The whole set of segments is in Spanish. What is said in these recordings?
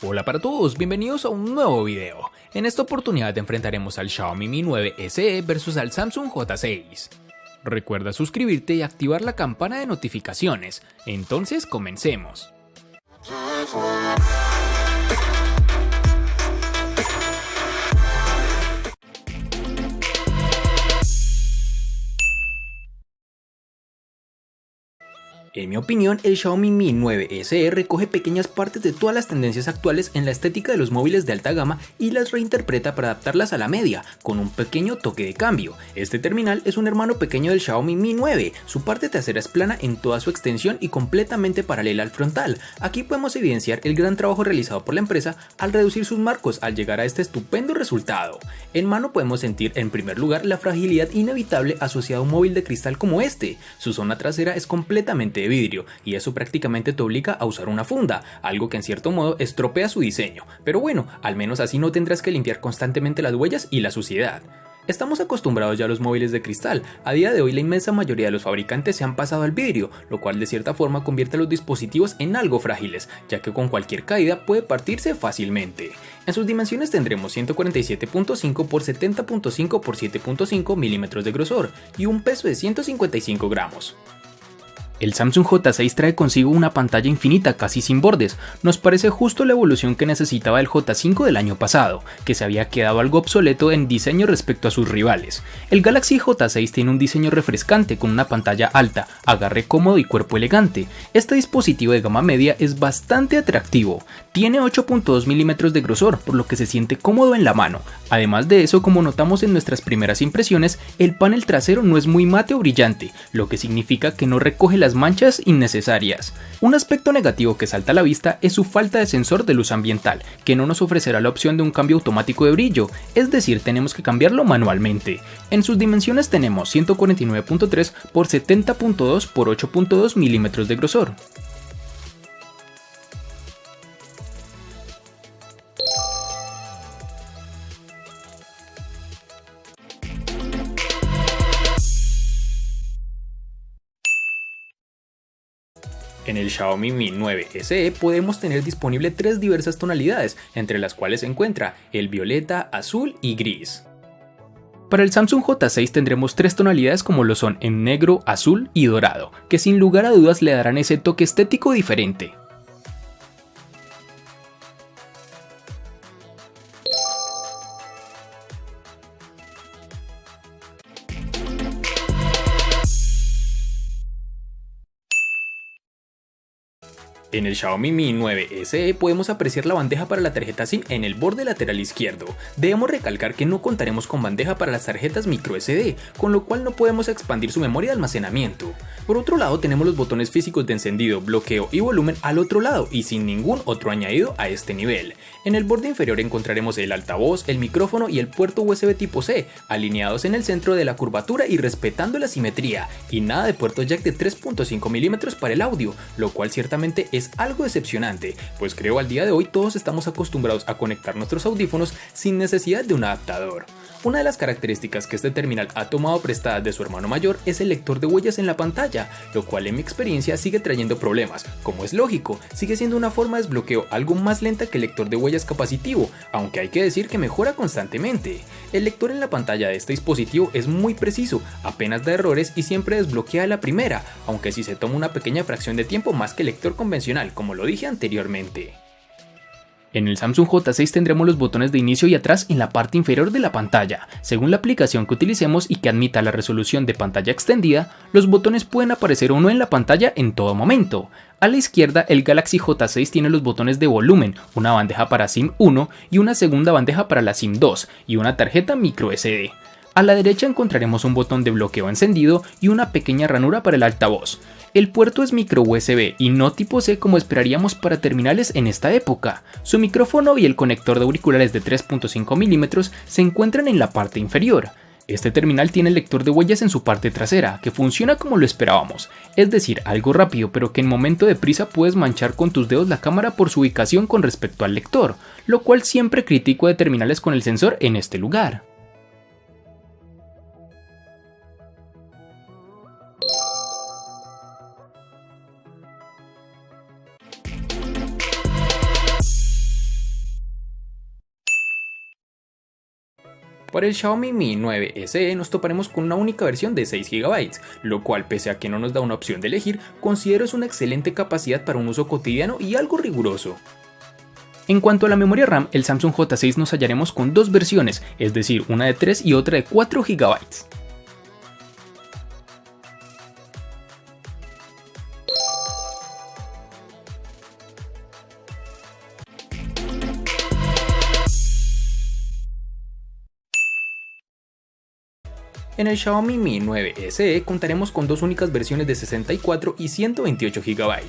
Hola para todos, bienvenidos a un nuevo video. En esta oportunidad enfrentaremos al Xiaomi Mi 9 SE versus al Samsung J6. Recuerda suscribirte y activar la campana de notificaciones. Entonces comencemos. En mi opinión, el Xiaomi Mi 9 SE recoge pequeñas partes de todas las tendencias actuales en la estética de los móviles de alta gama y las reinterpreta para adaptarlas a la media, con un pequeño toque de cambio. Este terminal es un hermano pequeño del Xiaomi Mi 9, su parte trasera es plana en toda su extensión y completamente paralela al frontal. Aquí podemos evidenciar el gran trabajo realizado por la empresa al reducir sus marcos al llegar a este estupendo resultado. En mano podemos sentir en primer lugar la fragilidad inevitable asociada a un móvil de cristal como este. Su zona trasera es completamente de vidrio y eso prácticamente te obliga a usar una funda, algo que en cierto modo estropea su diseño, pero bueno, al menos así no tendrás que limpiar constantemente las huellas y la suciedad. Estamos acostumbrados ya a los móviles de cristal. A día de hoy la inmensa mayoría de los fabricantes se han pasado al vidrio, lo cual de cierta forma convierte a los dispositivos en algo frágiles, ya que con cualquier caída puede partirse fácilmente. En sus dimensiones tendremos 147.5 x 70.5 x 7.5 milímetros de grosor y un peso de 155 gramos. El Samsung J6 trae consigo una pantalla infinita casi sin bordes. Nos parece justo la evolución que necesitaba el J5 del año pasado, que se había quedado algo obsoleto en diseño respecto a sus rivales. El Galaxy J6 tiene un diseño refrescante con una pantalla alta, agarre cómodo y cuerpo elegante. Este dispositivo de gama media es bastante atractivo. Tiene 8.2 milímetros de grosor, por lo que se siente cómodo en la mano. Además de eso, como notamos en nuestras primeras impresiones, el panel trasero no es muy mate o brillante, lo que significa que no recoge las manchas innecesarias. Un aspecto negativo que salta a la vista es su falta de sensor de luz ambiental, que no nos ofrecerá la opción de un cambio automático de brillo, es decir, tenemos que cambiarlo manualmente. En sus dimensiones tenemos 149.3 x 70.2 x 8.2 milímetros de grosor. En el Xiaomi Mi 9 SE podemos tener disponible tres diversas tonalidades, entre las cuales se encuentra el violeta, azul y gris. Para el Samsung J6 tendremos tres tonalidades como lo son en negro, azul y dorado, que sin lugar a dudas le darán ese toque estético diferente. En el Xiaomi Mi 9 SE podemos apreciar la bandeja para la tarjeta SIM en el borde lateral izquierdo. Debemos recalcar que no contaremos con bandeja para las tarjetas microSD, con lo cual no podemos expandir su memoria de almacenamiento. Por otro lado tenemos los botones físicos de encendido, bloqueo y volumen al otro lado y sin ningún otro añadido a este nivel. En el borde inferior encontraremos el altavoz, el micrófono y el puerto USB tipo C, alineados en el centro de la curvatura y respetando la simetría, y nada de puerto jack de 3.5 milímetros para el audio, lo cual ciertamente es algo decepcionante, pues creo al día de hoy todos estamos acostumbrados a conectar nuestros audífonos sin necesidad de un adaptador. Una de las características que este terminal ha tomado prestadas de su hermano mayor es el lector de huellas en la pantalla, lo cual en mi experiencia sigue trayendo problemas. Como es lógico, sigue siendo una forma de desbloqueo algo más lenta que el lector de huellas capacitivo, aunque hay que decir que mejora constantemente. El lector en la pantalla de este dispositivo es muy preciso, apenas da errores y siempre desbloquea a la primera, aunque si se toma una pequeña fracción de tiempo más que el lector convencional, como lo dije anteriormente. En el Samsung J6 tendremos los botones de inicio y atrás en la parte inferior de la pantalla. Según la aplicación que utilicemos y que admita la resolución de pantalla extendida, los botones pueden aparecer o no en la pantalla en todo momento. A la izquierda, el Galaxy J6 tiene los botones de volumen, una bandeja para SIM 1 y una segunda bandeja para la SIM 2 y una tarjeta microSD. A la derecha encontraremos un botón de bloqueo encendido y una pequeña ranura para el altavoz. El puerto es micro USB y no tipo C como esperaríamos para terminales en esta época. Su micrófono y el conector de auriculares de 3.5 milímetros se encuentran en la parte inferior. Este terminal tiene el lector de huellas en su parte trasera, que funciona como lo esperábamos, es decir, algo rápido pero que en momento de prisa puedes manchar con tus dedos la cámara por su ubicación con respecto al lector, lo cual siempre critico de terminales con el sensor en este lugar. Para el Xiaomi Mi 9 SE nos toparemos con una única versión de 6 GB, lo cual, pese a que no nos da una opción de elegir, considero es una excelente capacidad para un uso cotidiano y algo riguroso. En cuanto a la memoria RAM, el Samsung J6 nos hallaremos con dos versiones, es decir, una de 3 y otra de 4 GB. En el Xiaomi Mi 9 SE contaremos con dos únicas versiones de 64 y 128 GB.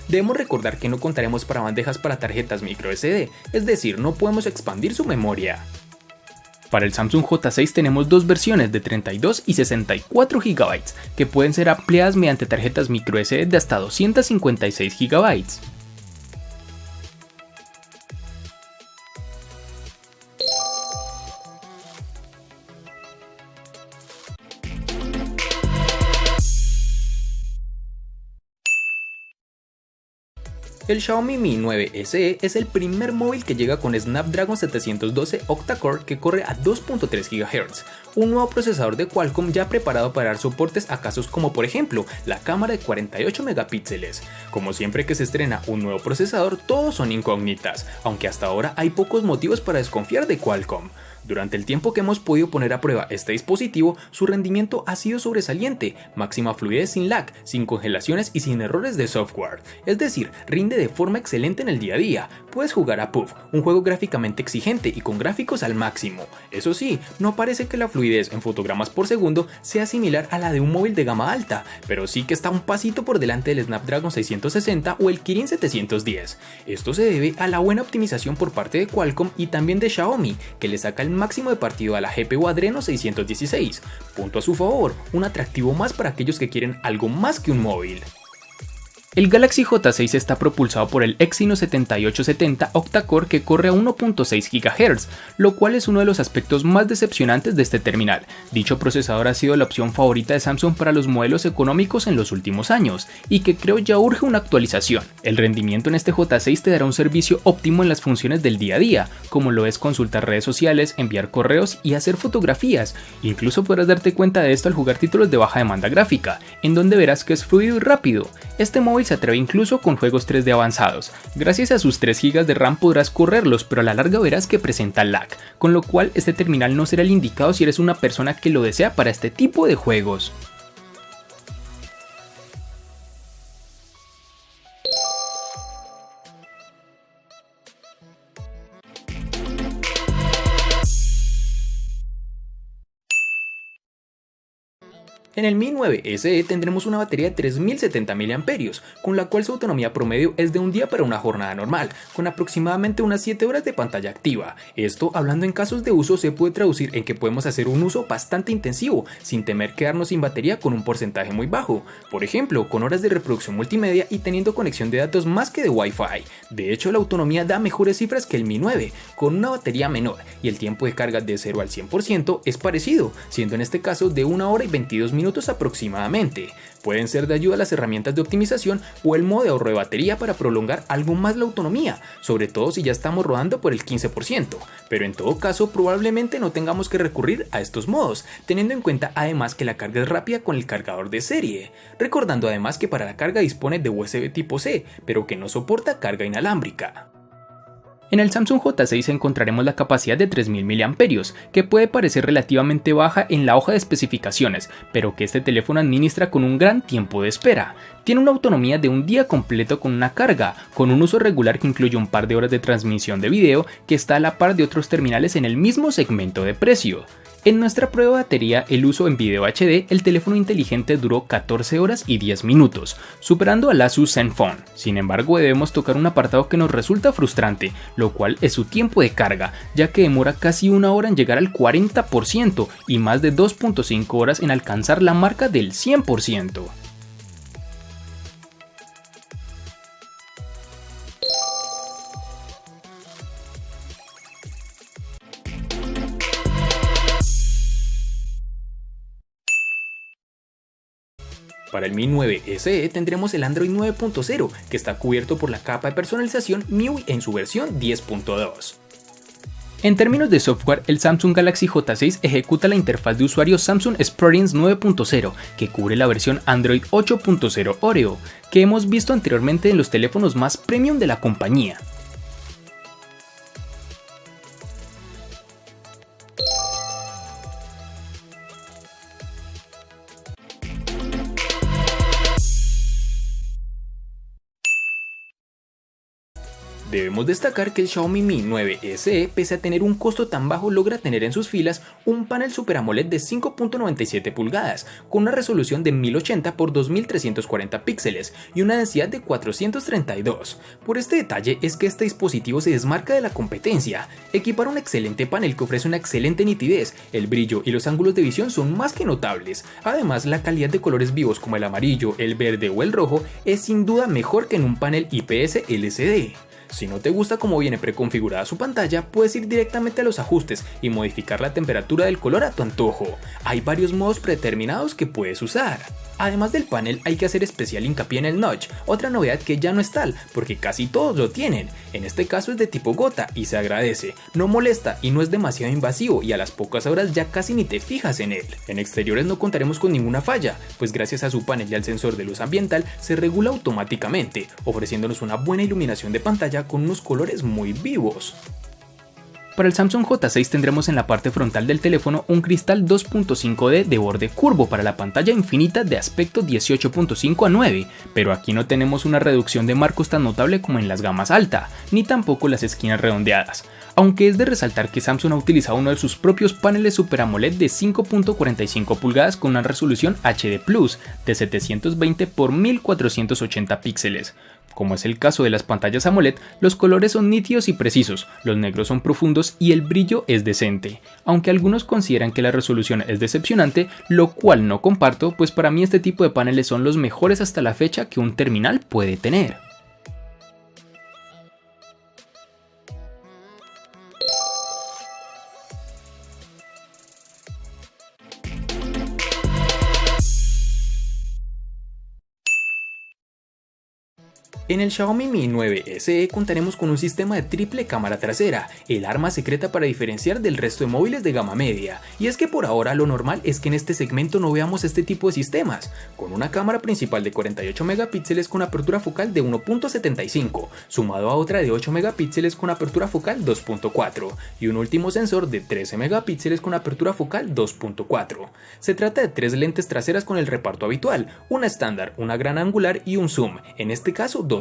Debemos recordar que no contaremos para bandejas para tarjetas microSD, es decir, no podemos expandir su memoria. Para el Samsung J6 tenemos dos versiones de 32 y 64 GB, que pueden ser ampliadas mediante tarjetas microSD de hasta 256 GB. El Xiaomi Mi 9 SE es el primer móvil que llega con Snapdragon 712 octa-core que corre a 2.3 GHz, un nuevo procesador de Qualcomm ya preparado para dar soportes a casos como por ejemplo la cámara de 48 megapíxeles. Como siempre que se estrena un nuevo procesador, todos son incógnitas, aunque hasta ahora hay pocos motivos para desconfiar de Qualcomm. Durante el tiempo que hemos podido poner a prueba este dispositivo, su rendimiento ha sido sobresaliente, máxima fluidez sin lag, sin congelaciones y sin errores de software, es decir, rinde de forma excelente en el día a día. Puedes jugar a PUBG, un juego gráficamente exigente y con gráficos al máximo. Eso sí, no parece que la fluidez en fotogramas por segundo sea similar a la de un móvil de gama alta, pero sí que está un pasito por delante del Snapdragon 660 o el Kirin 710. Esto se debe a la buena optimización por parte de Qualcomm y también de Xiaomi, que le saca el máximo de partido a la GPU Adreno 616. Punto a su favor, un atractivo más para aquellos que quieren algo más que un móvil. El Galaxy J6 está propulsado por el Exynos 7870 octa-core que corre a 1.6 GHz, lo cual es uno de los aspectos más decepcionantes de este terminal. Dicho procesador ha sido la opción favorita de Samsung para los modelos económicos en los últimos años, y que creo ya urge una actualización. El rendimiento en este J6 te dará un servicio óptimo en las funciones del día a día, como lo es consultar redes sociales, enviar correos y hacer fotografías. Incluso podrás darte cuenta de esto al jugar títulos de baja demanda gráfica, en donde verás que es fluido y rápido. Este móvil se atreve incluso con juegos 3D avanzados. Gracias a sus 3 GB de RAM podrás correrlos, pero a la larga verás que presenta lag, con lo cual este terminal no será el indicado si eres una persona que lo desea para este tipo de juegos. En el Mi 9 SE tendremos una batería de 3070 mAh, con la cual su autonomía promedio es de un día para una jornada normal, con aproximadamente unas 7 horas de pantalla activa. Esto, hablando en casos de uso, se puede traducir en que podemos hacer un uso bastante intensivo, sin temer quedarnos sin batería con un porcentaje muy bajo, por ejemplo, con horas de reproducción multimedia y teniendo conexión de datos más que de Wi-Fi. De hecho, la autonomía da mejores cifras que el Mi 9, con una batería menor, y el tiempo de carga de 0 al 100% es parecido, siendo en este caso de 1 hora y 22 minutos aproximadamente. Pueden ser de ayuda las herramientas de optimización o el modo de ahorro de batería para prolongar algo más la autonomía, sobre todo si ya estamos rodando por el 15%, pero en todo caso probablemente no tengamos que recurrir a estos modos, teniendo en cuenta además que la carga es rápida con el cargador de serie, recordando además que para la carga dispone de USB tipo C, pero que no soporta carga inalámbrica. En el Samsung J6 encontraremos la capacidad de 3000 mAh, que puede parecer relativamente baja en la hoja de especificaciones, pero que este teléfono administra con un gran tiempo de espera. Tiene una autonomía de un día completo con una carga, con un uso regular que incluye un par de horas de transmisión de video que está a la par de otros terminales en el mismo segmento de precio. En nuestra prueba de batería, el uso en video HD, el teléfono inteligente duró 14 horas y 10 minutos, superando al Asus Zenfone. Sin embargo, debemos tocar un apartado que nos resulta frustrante, lo cual es su tiempo de carga, ya que demora casi una hora en llegar al 40% y más de 2.5 horas en alcanzar la marca del 100%. Para el Mi 9 SE tendremos el Android 9.0, que está cubierto por la capa de personalización MIUI en su versión 10.2. En términos de software, el Samsung Galaxy J6 ejecuta la interfaz de usuario Samsung Experience 9.0, que cubre la versión Android 8.0 Oreo, que hemos visto anteriormente en los teléfonos más premium de la compañía. Debemos destacar que el Xiaomi Mi 9 SE, pese a tener un costo tan bajo, logra tener en sus filas un panel Super AMOLED de 5.97 pulgadas, con una resolución de 1080 x 2340 píxeles y una densidad de 432. Por este detalle es que este dispositivo se desmarca de la competencia. Equipar un excelente panel que ofrece una excelente nitidez, el brillo y los ángulos de visión son más que notables. Además, la calidad de colores vivos como el amarillo, el verde o el rojo es sin duda mejor que en un panel IPS LCD. Si no te gusta cómo viene preconfigurada su pantalla, puedes ir directamente a los ajustes y modificar la temperatura del color a tu antojo. Hay varios modos predeterminados que puedes usar. Además del panel, hay que hacer especial hincapié en el notch, otra novedad que ya no es tal, porque casi todos lo tienen. En este caso es de tipo gota y se agradece, no molesta y no es demasiado invasivo, y a las pocas horas ya casi ni te fijas en él. En exteriores no contaremos con ninguna falla, pues gracias a su panel y al sensor de luz ambiental se regula automáticamente, ofreciéndonos una buena iluminación de pantalla con unos colores muy vivos. Para el Samsung J6 tendremos en la parte frontal del teléfono un cristal 2.5D de borde curvo para la pantalla infinita de aspecto 18.5:9, pero aquí no tenemos una reducción de marcos tan notable como en las gamas alta, ni tampoco las esquinas redondeadas, aunque es de resaltar que Samsung ha utilizado uno de sus propios paneles Super AMOLED de 5.45 pulgadas con una resolución HD Plus de 720 x 1480 píxeles. Como es el caso de las pantallas AMOLED, los colores son nítidos y precisos, los negros son profundos y el brillo es decente, aunque algunos consideran que la resolución es decepcionante, lo cual no comparto, pues para mí este tipo de paneles son los mejores hasta la fecha que un terminal puede tener. En el Xiaomi Mi 9 SE contaremos con un sistema de triple cámara trasera, el arma secreta para diferenciar del resto de móviles de gama media, y es que por ahora lo normal es que en este segmento no veamos este tipo de sistemas, con una cámara principal de 48 megapíxeles con apertura focal de 1.75, sumado a otra de 8 megapíxeles con apertura focal 2.4, y un último sensor de 13 megapíxeles con apertura focal 2.4. Se trata de tres lentes traseras con el reparto habitual, una estándar, una gran angular y un zoom, en este caso 2X.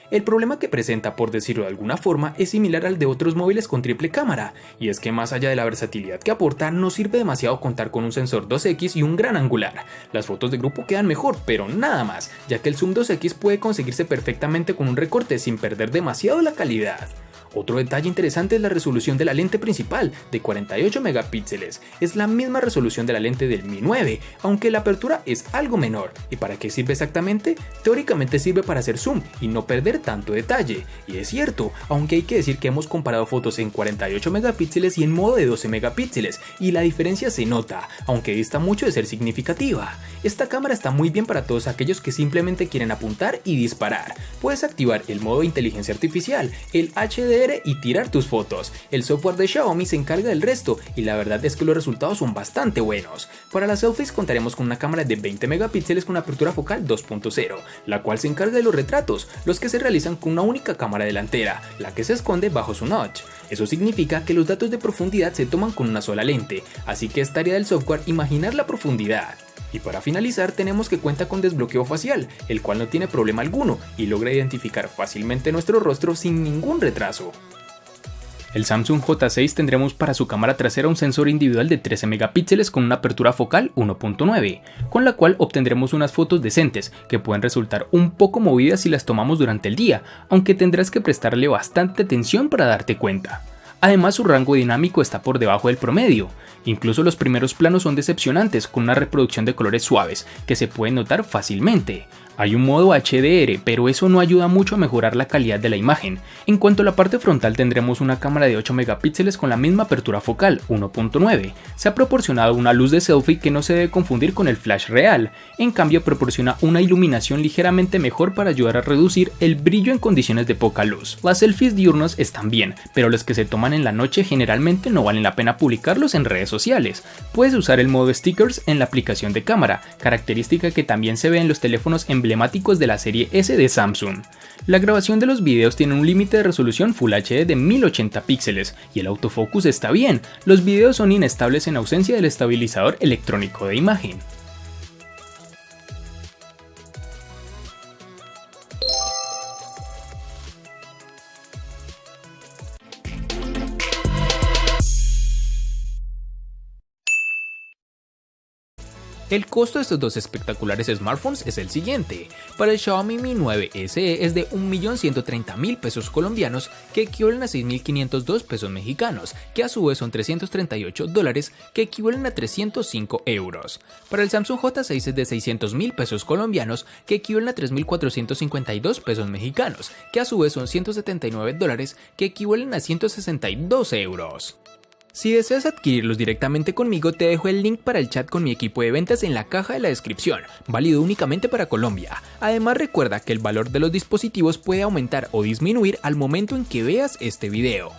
El problema que presenta, por decirlo de alguna forma, es similar al de otros móviles con triple cámara, y es que más allá de la versatilidad que aporta, no sirve demasiado contar con un sensor 2X y un gran angular. Las fotos de grupo quedan mejor, pero nada más, ya que el zoom 2X puede conseguirse perfectamente con un recorte sin perder demasiado la calidad. Otro detalle interesante es la resolución de la lente principal, de 48 megapíxeles. Es la misma resolución de la lente del Mi 9, aunque la apertura es algo menor. ¿Y para qué sirve exactamente? Teóricamente sirve para hacer zoom y no perder tanto detalle. Y es cierto, aunque hay que decir que hemos comparado fotos en 48 megapíxeles y en modo de 12 megapíxeles, y la diferencia se nota, aunque dista mucho de ser significativa. Esta cámara está muy bien para todos aquellos que simplemente quieren apuntar y disparar. Puedes activar el modo de inteligencia artificial, el HDR y tirar tus fotos. El software de Xiaomi se encarga del resto y la verdad es que los resultados son bastante buenos. Para las selfies contaremos con una cámara de 20 megapíxeles con apertura focal 2.0, la cual se encarga de los retratos, los que se realizan con una única cámara delantera, la que se esconde bajo su notch. Eso significa que los datos de profundidad se toman con una sola lente, así que es tarea del software imaginar la profundidad. Y para finalizar tenemos que cuenta con desbloqueo facial, el cual no tiene problema alguno y logra identificar fácilmente nuestro rostro sin ningún retraso. El Samsung J6 tendremos para su cámara trasera un sensor individual de 13 megapíxeles con una apertura focal 1.9, con la cual obtendremos unas fotos decentes que pueden resultar un poco movidas si las tomamos durante el día, aunque tendrás que prestarle bastante atención para darte cuenta. Además, su rango dinámico está por debajo del promedio. Incluso los primeros planos son decepcionantes, con una reproducción de colores suaves que se pueden notar fácilmente. Hay un modo HDR, pero eso no ayuda mucho a mejorar la calidad de la imagen. En cuanto a la parte frontal, tendremos una cámara de 8 megapíxeles con la misma apertura focal, 1.9. Se ha proporcionado una luz de selfie que no se debe confundir con el flash real, en cambio proporciona una iluminación ligeramente mejor para ayudar a reducir el brillo en condiciones de poca luz. Las selfies diurnos están bien, pero los que se toman en la noche generalmente no valen la pena publicarlos en redes sociales. Puedes usar el modo stickers en la aplicación de cámara, característica que también se ve en los teléfonos emblemáticos de la serie S de Samsung. La grabación de los videos tiene un límite de resolución Full HD de 1080 píxeles y el autofocus está bien. Los videos son inestables en ausencia del estabilizador electrónico de imagen. El costo de estos dos espectaculares smartphones es el siguiente. Para el Xiaomi Mi 9 SE es de 1.130.000 pesos colombianos, que equivalen a 6.502 pesos mexicanos, que a su vez son $338, que equivalen a 305 euros. Para el Samsung J6 es de 600.000 pesos colombianos, que equivalen a 3.452 pesos mexicanos, que a su vez son $179, que equivalen a 162 euros. Si deseas adquirirlos directamente conmigo, te dejo el link para el chat con mi equipo de ventas en la caja de la descripción, válido únicamente para Colombia. Además, recuerda que el valor de los dispositivos puede aumentar o disminuir al momento en que veas este video.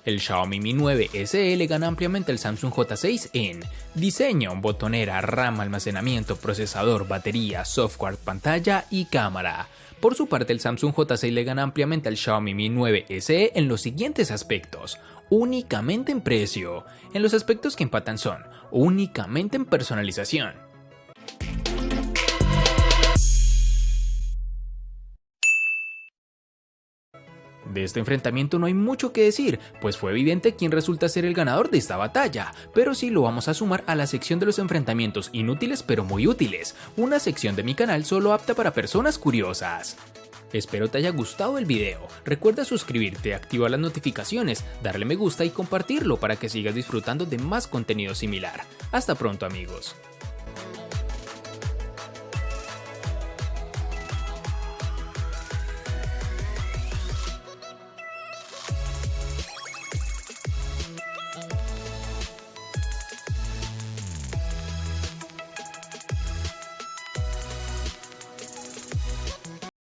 El Xiaomi Mi 9 SE le gana ampliamente al Samsung J6 en diseño, botonera, RAM, almacenamiento, procesador, batería, software, pantalla y cámara. Por su parte, el Samsung J6 le gana ampliamente al Xiaomi Mi 9 SE en los siguientes aspectos: únicamente en precio. En los aspectos que empatan son únicamente en personalización. De este enfrentamiento no hay mucho que decir, pues fue evidente quién resulta ser el ganador de esta batalla, pero sí lo vamos a sumar a la sección de los enfrentamientos inútiles pero muy útiles, una sección de mi canal solo apta para personas curiosas. Espero te haya gustado el video, recuerda suscribirte, activar las notificaciones, darle me gusta y compartirlo para que sigas disfrutando de más contenido similar. Hasta pronto amigos.